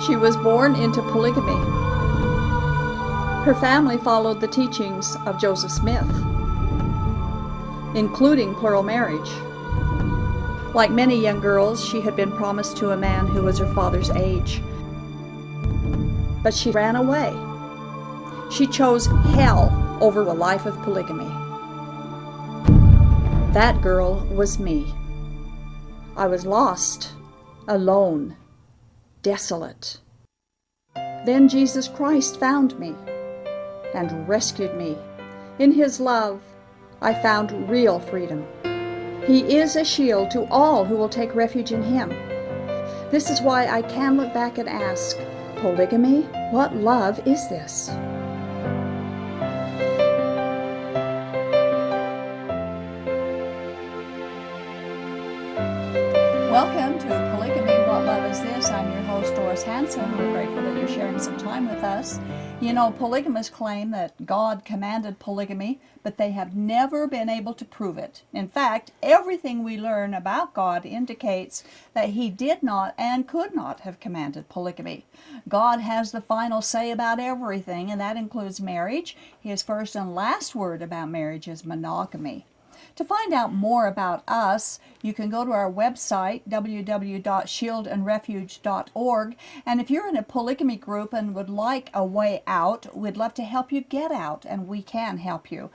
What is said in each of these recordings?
She was born into polygamy. Her family followed the teachings of Joseph Smith, including plural marriage. Like many young girls, she had been promised to a man who was her father's age. But she ran away. She chose hell over a life of polygamy. That girl was me. I was lost, alone, desolate. Then Jesus Christ found me and rescued me. In His love, I found real freedom. He is a shield to all who will take refuge in Him. This is why I can look back and ask, polygamy? What love is this? Welcome to Polygamy, What Love Is This? I'm your host, Doris Hanson. We're grateful that you're sharing some time with us. You know, polygamists claim that God commanded polygamy, but they have never been able to prove it. In fact, everything we learn about God indicates that He did not and could not have commanded polygamy. God has the final say about everything, and that includes marriage. His first and last word about marriage is monogamy. To find out more about us, you can go to our website, www.shieldandrefuge.org. And if you're in a polygamy group and would like a way out, we'd love to help you get out, and we can help you.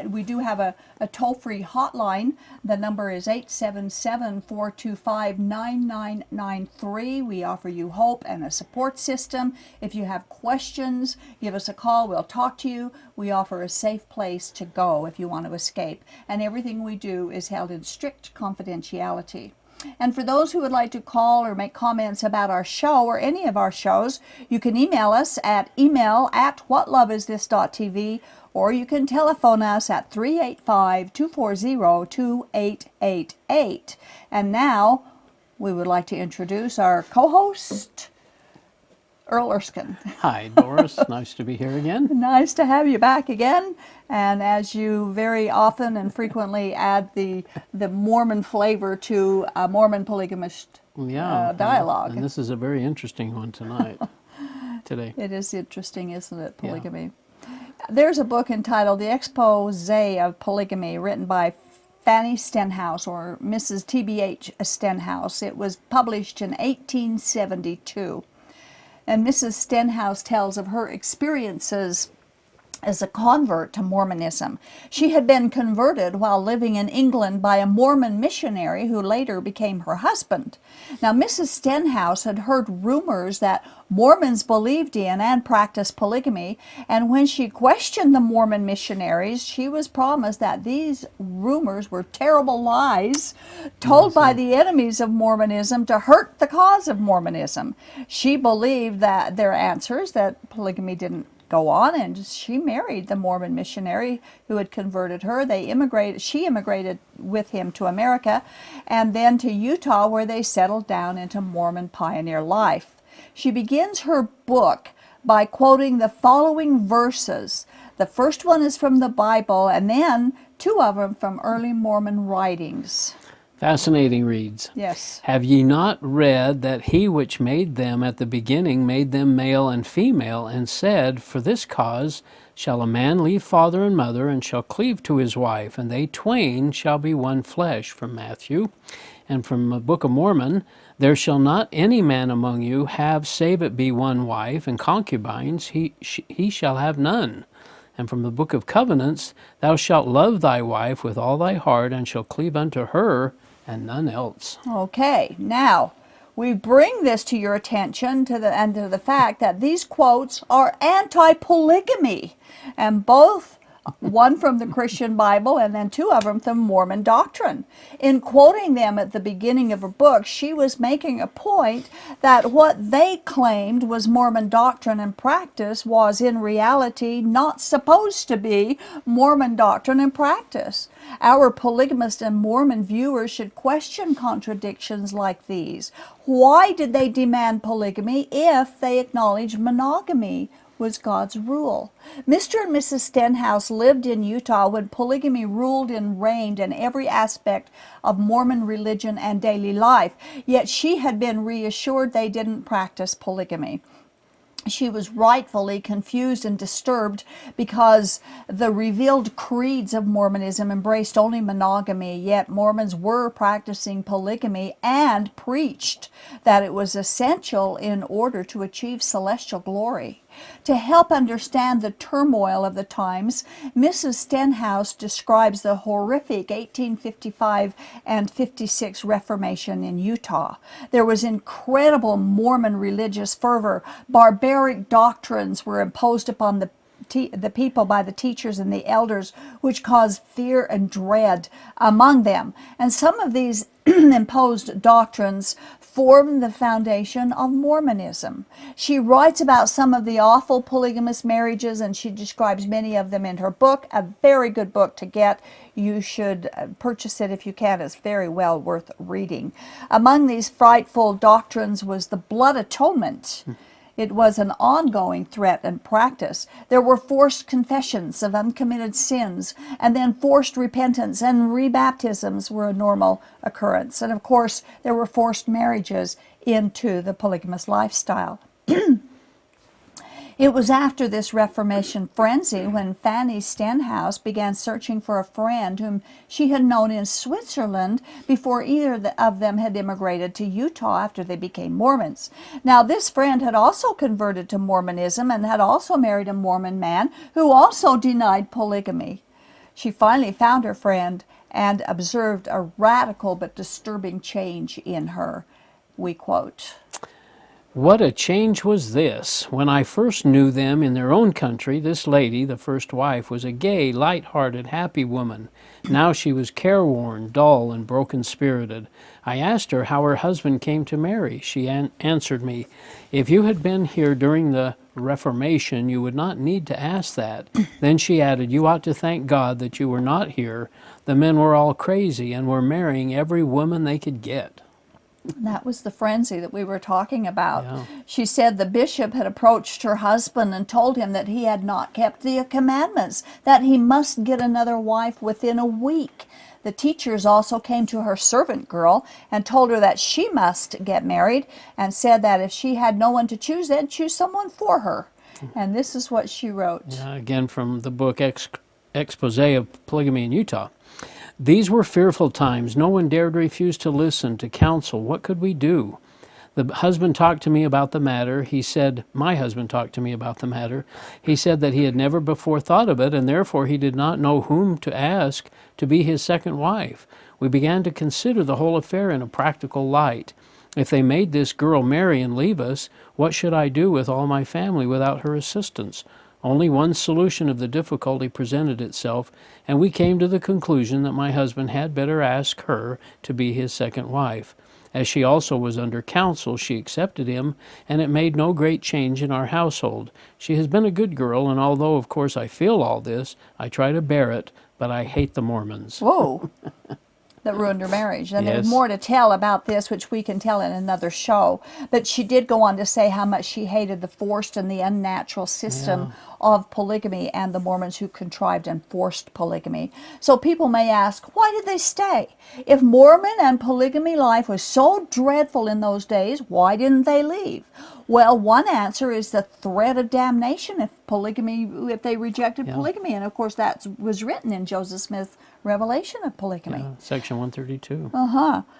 We do have a toll-free hotline. The number is 877-425-9993. We offer you hope and a support system. If you have questions, give us a call. We'll talk to you. We offer a safe place to go if you want to escape. And everything we do is held in strict confidentiality. And for those who would like to call or make comments about our show or any of our shows, you can email us at email@whatloveisthis.tv, or you can telephone us at 385-240-2888. And now we would like to introduce our co-host, Earl Erskine. Hi, Doris. Nice to be here again. Nice to have you back again. And as you very often and frequently add the Mormon flavor to a Mormon polygamist dialogue. And this is a very interesting one today. It is interesting, isn't it, polygamy? Yeah. There's a book entitled The Expose of Polygamy, written by Fanny Stenhouse, or Mrs. T.B.H. Stenhouse. It was published in 1872. And Mrs. Stenhouse tells of her experiences as a convert to Mormonism. She had been converted while living in England by a Mormon missionary who later became her husband. Now, Mrs. Stenhouse had heard rumors that Mormons believed in and practiced polygamy, and when she questioned the Mormon missionaries, she was promised that these rumors were terrible lies told by the enemies of Mormonism to hurt the cause of Mormonism. She believed that their answers, that polygamy didn't go on, and she married the Mormon missionary who had converted her. She immigrated with him to America and then to Utah, where they settled down into Mormon pioneer life. She begins her book by quoting the following verses. The first one is from the Bible, and then two of them from early Mormon writings. Fascinating reads. Yes. Have ye not read that He which made them at the beginning made them male and female, and said, For this cause shall a man leave father and mother, and shall cleave to his wife, and they twain shall be one flesh, from Matthew. And from the Book of Mormon, There shall not any man among you have, save it be one wife, and concubines he shall have none. And from the Book of Covenants, Thou shalt love thy wife with all thy heart, and shalt cleave unto her, and none else. Okay, now we bring this to your attention to the fact that these quotes are anti-polygamy, and both one from the Christian Bible and then two of them from Mormon doctrine. In quoting them at the beginning of her book, she was making a point that what they claimed was Mormon doctrine and practice was in reality not supposed to be Mormon doctrine and practice. Our polygamist and Mormon viewers should question contradictions like these. Why did they demand polygamy if they acknowledge monogamy? was God's rule. Mr. and Mrs. Stenhouse lived in Utah when polygamy ruled and reigned in every aspect of Mormon religion and daily life, yet she had been reassured they didn't practice polygamy. She was rightfully confused and disturbed because the revealed creeds of Mormonism embraced only monogamy, yet Mormons were practicing polygamy and preached that it was essential in order to achieve celestial glory. To help understand the turmoil of the times, Mrs. Stenhouse describes the horrific 1855 and 56 Reformation in Utah. There was incredible Mormon religious fervor. Barbaric doctrines were imposed upon the people by the teachers and the elders, which caused fear and dread among them. And some of these imposed doctrines formed the foundation of Mormonism. She writes about some of the awful polygamous marriages, and she describes many of them in her book, a very good book to get. You should purchase it if you can. It's very well worth reading. Among these frightful doctrines was the blood atonement. It was an ongoing threat and practice. There were forced confessions of uncommitted sins, and then forced repentance and rebaptisms were a normal occurrence. And of course, there were forced marriages into the polygamous lifestyle. It was after this Reformation frenzy when Fanny Stenhouse began searching for a friend whom she had known in Switzerland before either of them had immigrated to Utah after they became Mormons. Now, this friend had also converted to Mormonism and had also married a Mormon man who also denied polygamy. She finally found her friend and observed a radical but disturbing change in her. We quote, "What a change was this! When I first knew them in their own country, this lady, the first wife, was a gay, light-hearted, happy woman. Now she was careworn, dull, and broken-spirited. I asked her how her husband came to marry. She answered me, 'If you had been here during the Reformation, you would not need to ask that.' Then she added, 'You ought to thank God that you were not here. The men were all crazy and were marrying every woman they could get.'" That was the frenzy that we were talking about. Yeah. She said the bishop had approached her husband and told him that he had not kept the commandments, that he must get another wife within a week. The teachers also came to her servant girl and told her that she must get married, and said that if she had no one to choose, they'd choose someone for her. And this is what she wrote. Yeah, again from the book Expose of Polygamy in Utah. "These were fearful times. No one dared refuse to listen to counsel. What could we do? The husband talked to me about the matter. He said, my husband talked to me about the matter. He said that he had never before thought of it, and therefore he did not know whom to ask to be his second wife. We began to consider the whole affair in a practical light. If they made this girl marry and leave us, what should I do with all my family without her assistance? Only one solution of the difficulty presented itself, and we came to the conclusion that my husband had better ask her to be his second wife. As she also was under counsel, she accepted him, and it made no great change in our household. She has been a good girl, and although, of course, I feel all this, I try to bear it, but I hate the Mormons." Whoa. That ruined her marriage. And Yes. there's more to tell about this, which we can tell in another show. But she did go on to say how much she hated the forced and the unnatural system of polygamy and the Mormons who contrived and forced polygamy. So people may ask, why did they stay? If Mormon and polygamy life was so dreadful in those days, why didn't they leave? Well, one answer is the threat of damnation if they rejected polygamy. And of course that was written in Joseph Smith's Revelation of Polygamy. Section 132.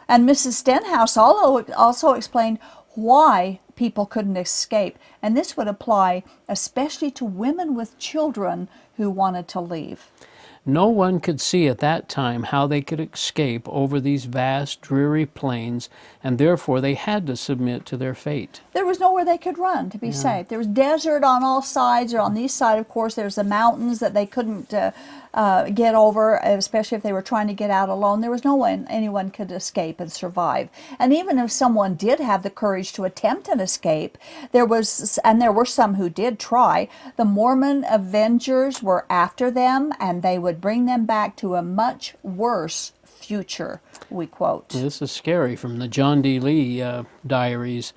And Mrs. Stenhouse also explained why people couldn't escape. And this would apply especially to women with children who wanted to leave. No one could see at that time how they could escape over these vast, dreary plains, and therefore they had to submit to their fate. There was nowhere they could run to be safe. There was desert on all sides, or on the east side, of course, there's the mountains that they couldn't get over, especially if they were trying to get out alone. There was no way anyone could escape and survive. And even if someone did have the courage to attempt an escape, there were some who did try, the Mormon avengers were after them, and they would bring them back to a much worse future, we quote. This is scary from the John D. Lee diaries.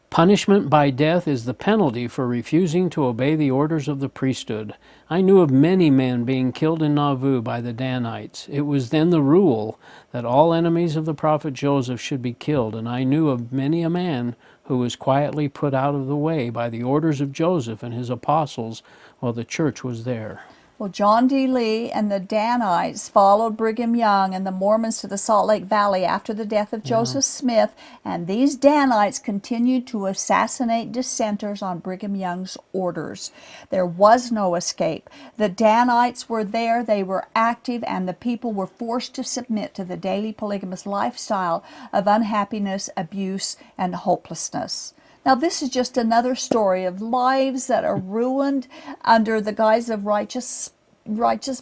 Punishment by death is the penalty for refusing to obey the orders of the priesthood. I knew of many men being killed in Nauvoo by the Danites. It was then the rule that all enemies of the prophet Joseph should be killed, and I knew of many a man who was quietly put out of the way by the orders of Joseph and his apostles while the church was there. Well, John D. Lee and the Danites followed Brigham Young and the Mormons to the Salt Lake Valley after the death of Joseph Smith, and these Danites continued to assassinate dissenters on Brigham Young's orders. There was no escape. The Danites were there, they were active, and the people were forced to submit to the daily polygamous lifestyle of unhappiness, abuse, and hopelessness. Now, this is just another story of lives that are ruined under the guise of righteous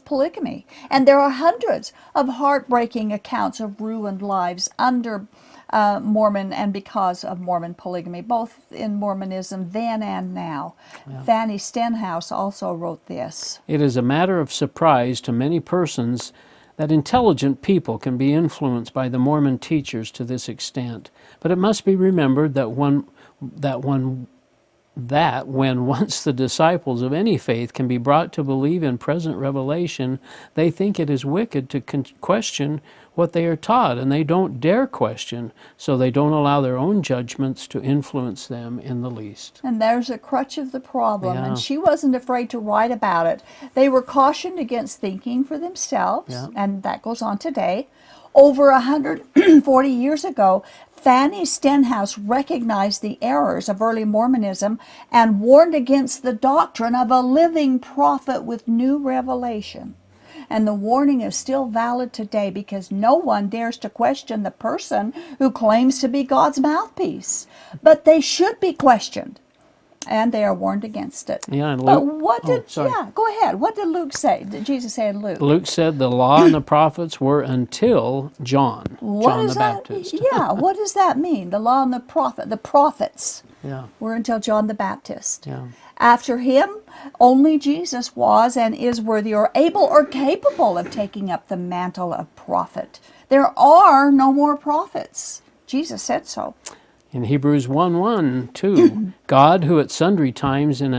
polygamy. And there are hundreds of heartbreaking accounts of ruined lives under Mormon and because of Mormon polygamy, both in Mormonism then and now. Yeah. Fanny Stenhouse also wrote this. It is a matter of surprise to many persons that intelligent people can be influenced by the Mormon teachers to this extent. But it must be remembered that when once the disciples of any faith can be brought to believe in present revelation, they think it is wicked to question what they are taught, and they don't dare question, so they don't allow their own judgments to influence them in the least. And there's a crutch of the problem, Yeah. and she wasn't afraid to write about it. They were cautioned against thinking for themselves, Yeah. and that goes on today. Over 140 years ago, Fanny Stenhouse recognized the errors of early Mormonism and warned against the doctrine of a living prophet with new revelation. And the warning is still valid today because no one dares to question the person who claims to be God's mouthpiece. But they should be questioned, and they are warned against it. Yeah, and But Luke, what did, sorry. yeah, go ahead. What did Luke say? Did Jesus say in Luke? Luke said the law and the prophets were until John the Baptist. Yeah, what does that mean? The law and the prophets Yeah, were until John the Baptist. yeah. After him, only Jesus was and is worthy or able or capable of taking up the mantle of prophet. There are no more prophets. Jesus said so. In Hebrews 1:1, 2, God, who at sundry times and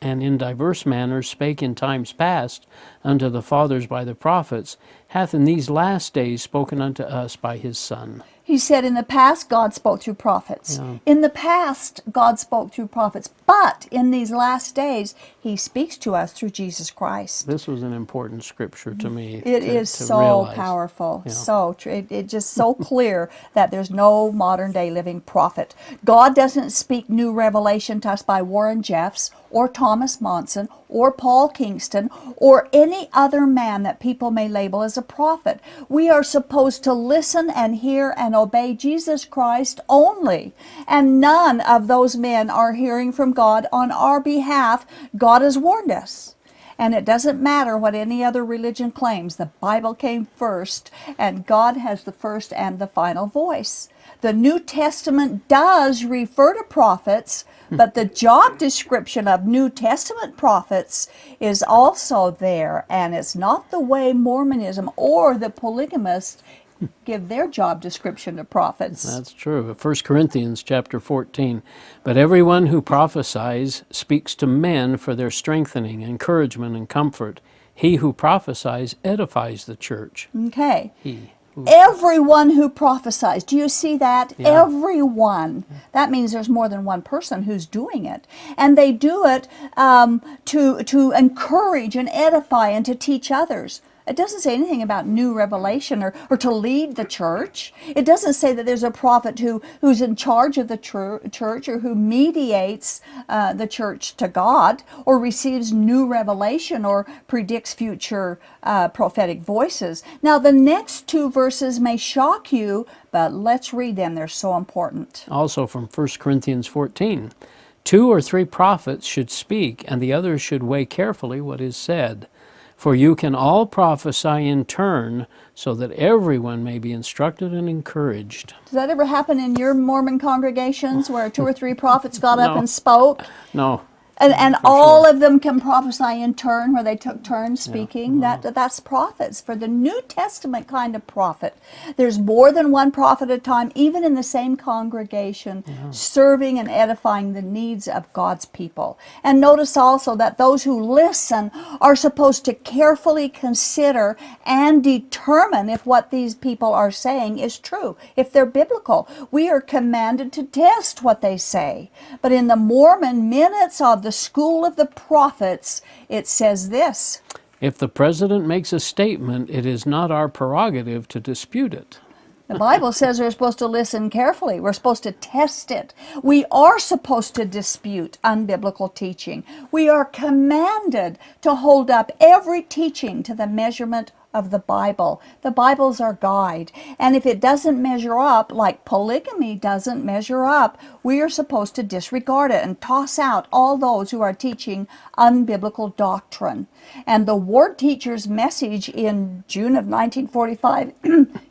in diverse manners spake in times past unto the fathers by the prophets, hath in these last days spoken unto us by his Son. He said in the past, God spoke through prophets. Yeah. In the past, God spoke through prophets. But in these last days, he speaks to us through Jesus Christ. This was an important scripture to me. It is to so realize. powerful, Yeah. so true. It just so clear that there's no modern day living prophet. God doesn't speak new revelation to us by Warren Jeffs or Thomas Monson or Paul Kingston or any other man that people may label as a prophet. We are supposed to listen and hear and obey Jesus Christ only. And none of those men are hearing from God on our behalf. God has warned us. And it doesn't matter what any other religion claims. The Bible came first, and God has the first and the final voice. The New Testament does refer to prophets, but the job description of New Testament prophets is also there, and it's not the way Mormonism or the polygamists give their job description to prophets. That's true. 1 Corinthians chapter 14. But everyone who prophesies speaks to men for their strengthening, encouragement, and comfort. He who prophesies edifies the church. Okay. He who... Everyone who prophesies. Do you see that? Yeah. Everyone. That means there's more than one person who's doing it. And they do it to encourage and edify and to teach others. It doesn't say anything about new revelation or to lead the church. It doesn't say that there's a prophet who's in charge of the church or who mediates the church to God or receives new revelation or predicts future prophetic voices. Now, the next two verses may shock you, but let's read them. They're so important. Also from 1 Corinthians 14. 2 or 3 prophets should speak, and the others should weigh carefully what is said. For you can all prophesy in turn, so that everyone may be instructed and encouraged. Does that ever happen in your Mormon congregations where 2 or 3 prophets got up and spoke? No. And For all sure. of them can prophesy in turn, where they took turns speaking. That's prophets for the New Testament kind of prophet. There's more than one prophet at a time, even in the same congregation, serving and edifying the needs of God's people. And notice also that those who listen are supposed to carefully consider and determine if what these people are saying is true, if they're biblical. We are commanded to test what they say. But in the Mormon minutes of the School of the Prophets, it says this: If the president makes a statement, it is not our prerogative to dispute it. the Bible says we're supposed to listen carefully. We're supposed to test it. We are supposed to dispute unbiblical teaching. We are commanded to hold up every teaching to the measurement of the Bible. The Bible's our guide. And if it doesn't measure up, like polygamy doesn't measure up, we are supposed to disregard it and toss out all those who are teaching unbiblical doctrine. And the Ward teacher's message in June of 1945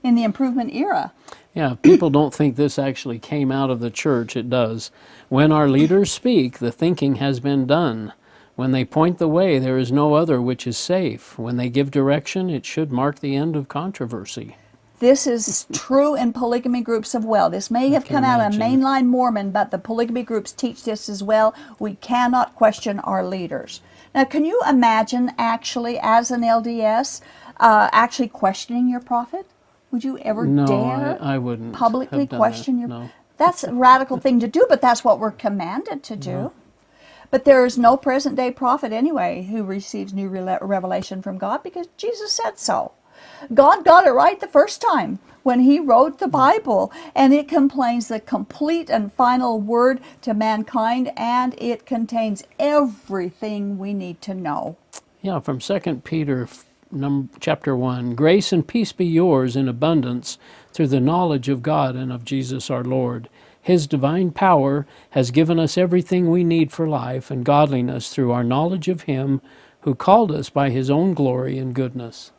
in the Improvement era. Yeah, people don't think this actually came out of the church. It does. When our leaders speak, the thinking has been done. When they point the way, there is no other which is safe. When they give direction, it should mark the end of controversy. This is true in polygamy groups as well. This may have come out of imagine. mainline Mormon, but the polygamy groups teach this as well. We cannot question our leaders. Now, can you imagine actually, as an LDS, actually questioning your prophet? Would you ever No, dare I wouldn't publicly have done question that. your? No. That's a radical thing to do, but that's what we're commanded to do. But there is no present-day prophet anyway who receives new revelation from God, because Jesus said so. God got it right the first time when he wrote the Bible, and it contains the complete and final word to mankind, and it contains everything we need to know. Yeah, from 2 Peter chapter 1, grace and peace be yours in abundance through the knowledge of God and of Jesus our Lord. His divine power has given us everything we need for life and godliness through our knowledge of Him who called us by His own glory and goodness.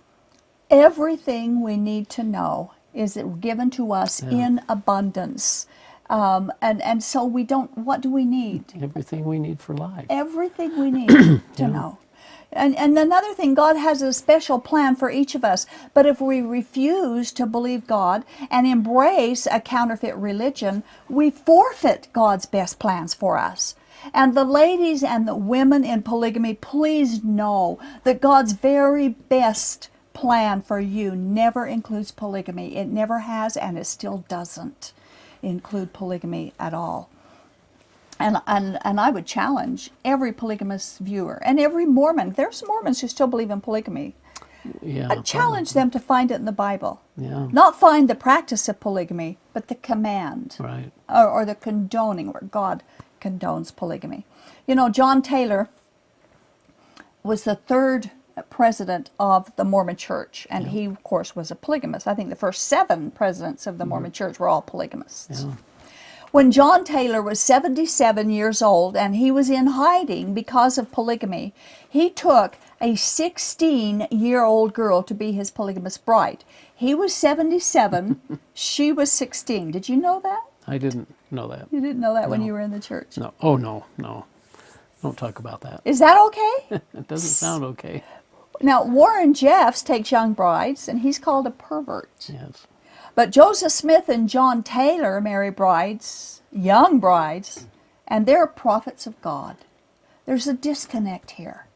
Everything we need to know is given to us in abundance. And so we don't, what do we need? Everything we need for life. Everything we need to know. And another thing, God has a special plan for each of us. But if we refuse to believe God and embrace a counterfeit religion, we forfeit God's best plans for us. And the ladies and the women in polygamy, please know that God's very best plan for you never includes polygamy. It never has, and it still doesn't include polygamy at all. And I would challenge every polygamous viewer and every Mormon. There's Mormons who still believe in polygamy. Yeah, I challenge them to find it in the Bible. Yeah. Not find the practice of polygamy, but the command. Right. Or the condoning, where God condones polygamy. You know, John Taylor was the third president of the Mormon Church, and he, of course, was a polygamist. I think the first 7 presidents of the Mormon Church were all polygamists. Yeah. When John Taylor was 77 years old and he was in hiding because of polygamy, he took a 16-year-old girl to be his polygamous bride. He was 77, she was 16. Did you know that? I didn't know that. You didn't know that when No. you were in the church? No. Oh, no. Don't talk about that. Is that okay? It doesn't sound okay. Now, Warren Jeffs takes young brides, and he's called a pervert. Yes. But Joseph Smith and John Taylor marry brides, young brides, and they're prophets of God. There's a disconnect here.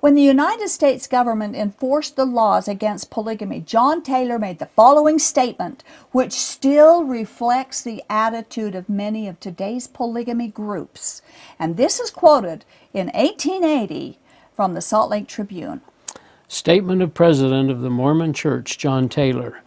When the United States government enforced the laws against polygamy, John Taylor made the following statement, which still reflects the attitude of many of today's polygamy groups. And this is quoted in 1880 from the Salt Lake Tribune. Statement of President of the Mormon Church, John Taylor.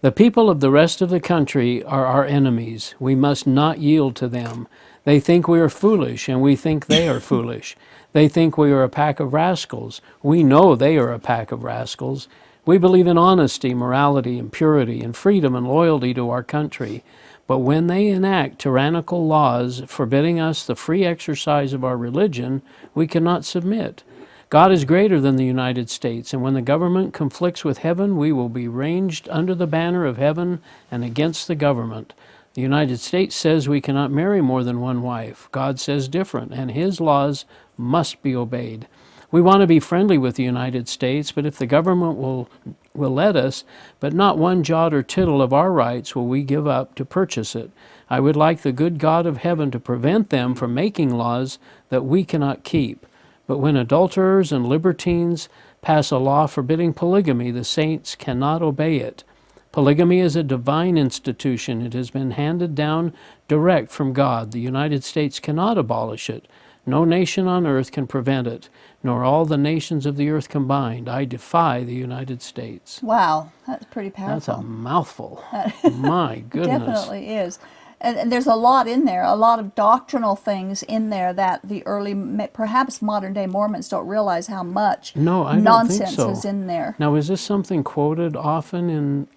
The people of the rest of the country are our enemies. We must not yield to them. They think we are foolish, and we think they are foolish. They think we are a pack of rascals. We know they are a pack of rascals. We believe in honesty, morality, and purity, and freedom and loyalty to our country. But when they enact tyrannical laws forbidding us the free exercise of our religion, we cannot submit. God is greater than the United States, and when the government conflicts with heaven, we will be ranged under the banner of heaven and against the government. The United States says we cannot marry more than one wife. God says different, and His laws must be obeyed. We want to be friendly with the United States, but if the government will let us, but not one jot or tittle of our rights will we give up to purchase it. I would like the good God of heaven to prevent them from making laws that we cannot keep. But when adulterers and libertines pass a law forbidding polygamy, the saints cannot obey it. Polygamy is a divine institution. It has been handed down direct from God. The United States cannot abolish it. No nation on earth can prevent it, nor all the nations of the earth combined. I defy the United States. Wow, that's pretty powerful. That's a mouthful. My goodness. Definitely is. And there's a lot in there, a lot of doctrinal things in there that the early, perhaps modern day Mormons don't realize how much I don't nonsense think so. is in there. Now, is this something quoted often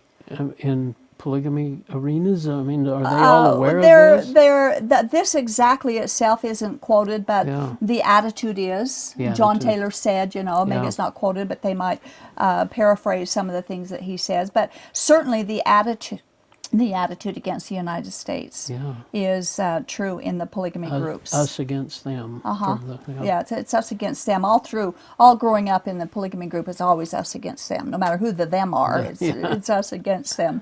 in polygamy arenas? I mean, are they all aware of this? This exactly itself isn't quoted, but the attitude is. The John attitude. Taylor said, maybe it's not quoted, but they might paraphrase some of the things that he says. But certainly the attitude against the United States is true in the polygamy groups. Us against them. Yeah, it's us against them. All growing up in the polygamy group, it's always us against them. No matter who the them are, it's us against them.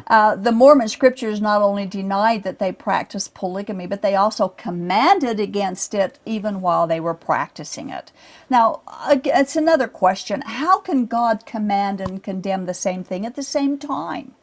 The Mormon scriptures not only denied that they practiced polygamy, but they also commanded against it even while they were practicing it. Now, it's another question. How can God command and condemn the same thing at the same time?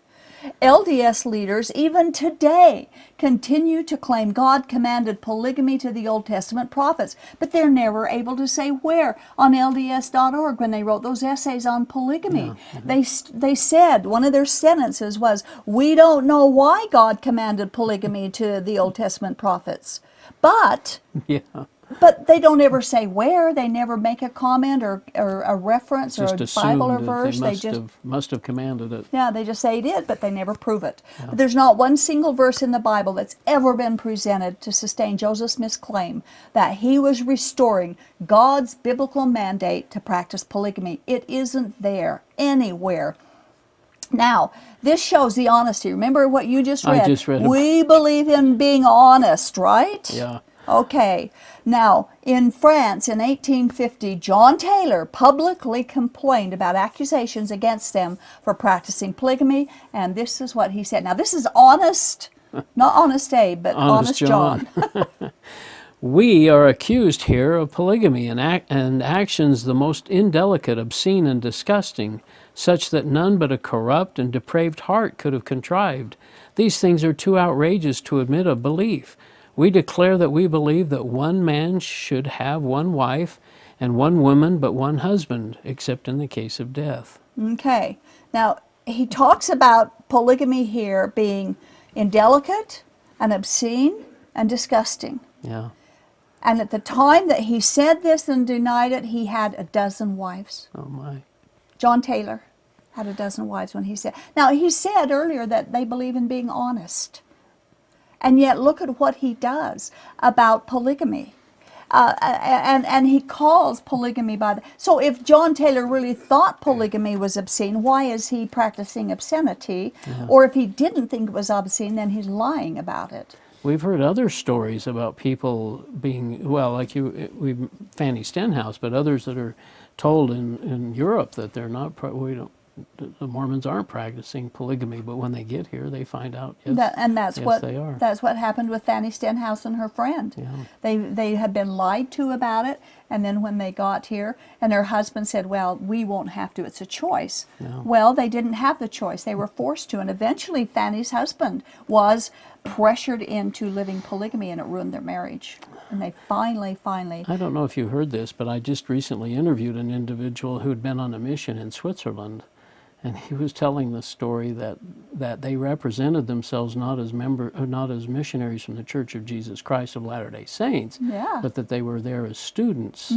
LDS leaders, even today, continue to claim God commanded polygamy to the Old Testament prophets, but they're never able to say where on LDS.org when they wrote those essays on polygamy. They said, one of their sentences was, "We don't know why God commanded polygamy to the Old Testament prophets, but they don't ever say where. They never make a comment or a reference or a Bible or verse. They must have commanded it. Yeah, they just say he did, but they never prove it. But there's not one single verse in the Bible that's ever been presented to sustain Joseph Smith's claim that he was restoring God's biblical mandate to practice polygamy. It isn't there anywhere. Now, this shows the honesty. Remember what you just read? I just read We believe in being honest, right? Yeah. Okay. Now, in France in 1850, John Taylor publicly complained about accusations against them for practicing polygamy, and this is what he said. Now, this is honest, not Honest Abe, but Honest John. We are accused here of polygamy and actions the most indelicate, obscene, and disgusting, such that none but a corrupt and depraved heart could have contrived. These things are too outrageous to admit of belief. We declare that we believe that one man should have one wife and one woman but one husband, except in the case of death. Okay. Now, he talks about polygamy here being indelicate and obscene and disgusting. Yeah. And at the time that he said this and denied it, he had a dozen wives. Oh, my. John Taylor had a dozen wives when he said. Now, he said earlier that they believe in being honest. And yet, look at what he does about polygamy. And he calls polygamy by the... So if John Taylor really thought polygamy was obscene, why is he practicing obscenity? Or if he didn't think it was obscene, then he's lying about it. We've heard other stories about people being, well, like Fanny Stenhouse, but others that are told in Europe that they're not, the Mormons aren't practicing polygamy, but when they get here, they find out, yes, they are. That's what happened with Fanny Stenhouse and her friend. Yeah. They had been lied to about it, and then when they got here, and her husband said, well, we won't have to, it's a choice. Yeah. Well, they didn't have the choice. They were forced to, and eventually Fanny's husband was pressured into living polygamy, and it ruined their marriage. And they finally... I don't know if you heard this, but I just recently interviewed an individual who had been on a mission in Switzerland. And he was telling the story that they represented themselves not as missionaries from the Church of Jesus Christ of Latter-day Saints, but that they were there as students,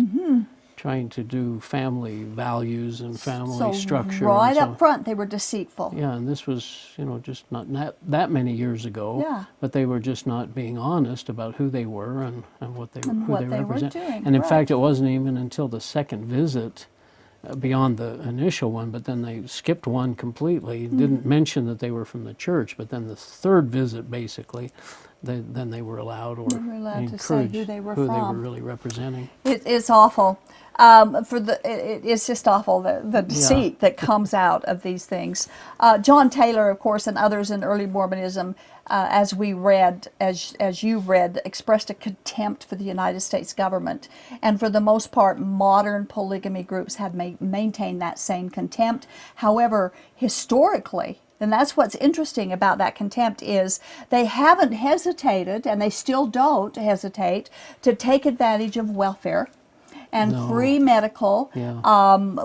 trying to do family values and family structure. Right up front, they were deceitful. Yeah, and this was, just not that many years ago. Yeah. But they were just not being honest about who they were and what they represented. were doing. And in fact, it wasn't even until the second visit beyond the initial one, but then they skipped one completely, didn't mention that they were from the church, but then the third visit, basically, then they were allowed or They were allowed to say encouraged who they were who they were from. really representing. It's awful. It's just awful, the deceit that comes out of these things. John Taylor, of course, and others in early Mormonism, as we read, as you read, expressed a contempt for the United States government. And for the most part, modern polygamy groups have maintained that same contempt. However, historically, and that's what's interesting about that contempt, is they haven't hesitated, and they still don't hesitate, to take advantage of welfare and free medical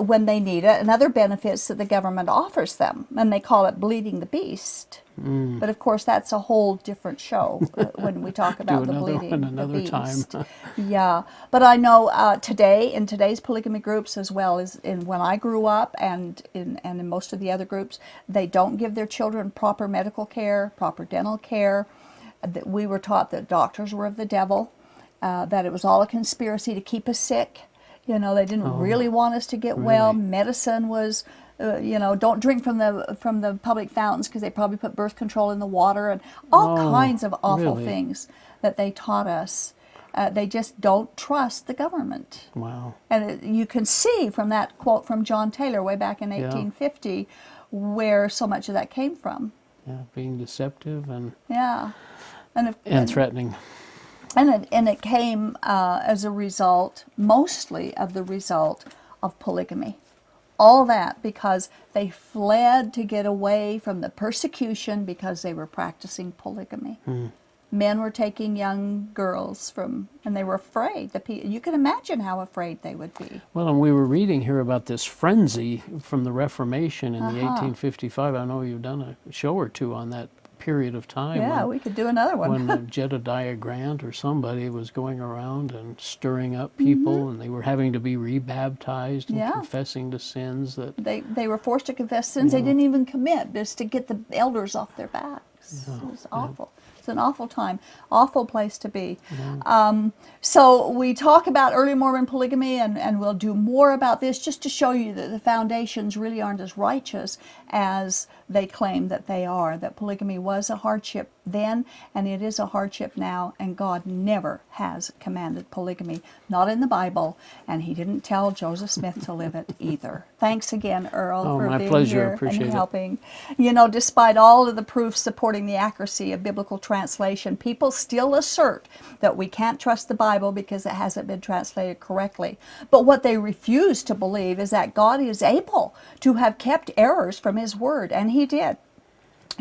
when they need it, and other benefits that the government offers them. And they call it bleeding the beast. But of course, that's a whole different show when we talk about the bleeding the beast. Time. Yeah, but I know today, in today's polygamy groups, as well as in when I grew up and in most of the other groups, they don't give their children proper medical care, proper dental care. We were taught that doctors were of the devil, that it was all a conspiracy to keep us sick. You know, they didn't really want us to get well. Medicine was, don't drink from the public fountains because they probably put birth control in the water, and all kinds of awful things that they taught us. They just don't trust the government. Wow. And you can see from that quote from John Taylor way back in 1850 where so much of that came from. Yeah, being deceptive and threatening. And it came as a result, mostly of the result of polygamy. All that because they fled to get away from the persecution because they were practicing polygamy. Men were taking young girls and they were afraid. You can imagine how afraid they would be. Well, and we were reading here about this frenzy from the Reformation in the 1855. I know you've done a show or two on that period of time. Yeah, we could do another one. When Jedediah Grant or somebody was going around and stirring up people, and they were having to be rebaptized and confessing to sins that they were forced to confess sins they didn't even commit, just to get the elders off their backs. It was awful. It's an awful time, awful place to be. So we talk about early Mormon polygamy, and we'll do more about this just to show you that the foundations really aren't as righteous as they claim that they are, that polygamy was a hardship then, and it is a hardship now, and God never has commanded polygamy, not in the Bible, and he didn't tell Joseph Smith to live it either. Thanks again, Earl, for my being pleasure. here Appreciate and helping. You know, despite all of the proofs supporting the accuracy of biblical translation, people still assert that we can't trust the Bible because it hasn't been translated correctly. But what they refuse to believe is that God is able to have kept errors from his word, and he did.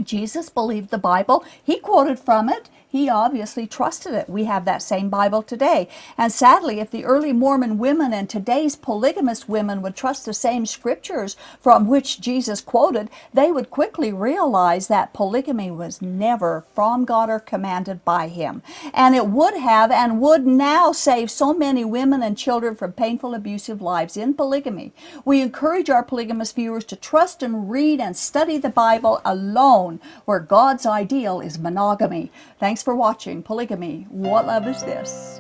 Jesus believed the Bible. He quoted from it. He obviously trusted it. We have that same Bible today. And sadly, if the early Mormon women and today's polygamous women would trust the same scriptures from which Jesus quoted, they would quickly realize that polygamy was never from God or commanded by him. And it would have and would now save so many women and children from painful, abusive lives in polygamy. We encourage our polygamous viewers to trust and read and study the Bible alone, where God's ideal is monogamy. Thanks for watching Polygamy. What Love Is This?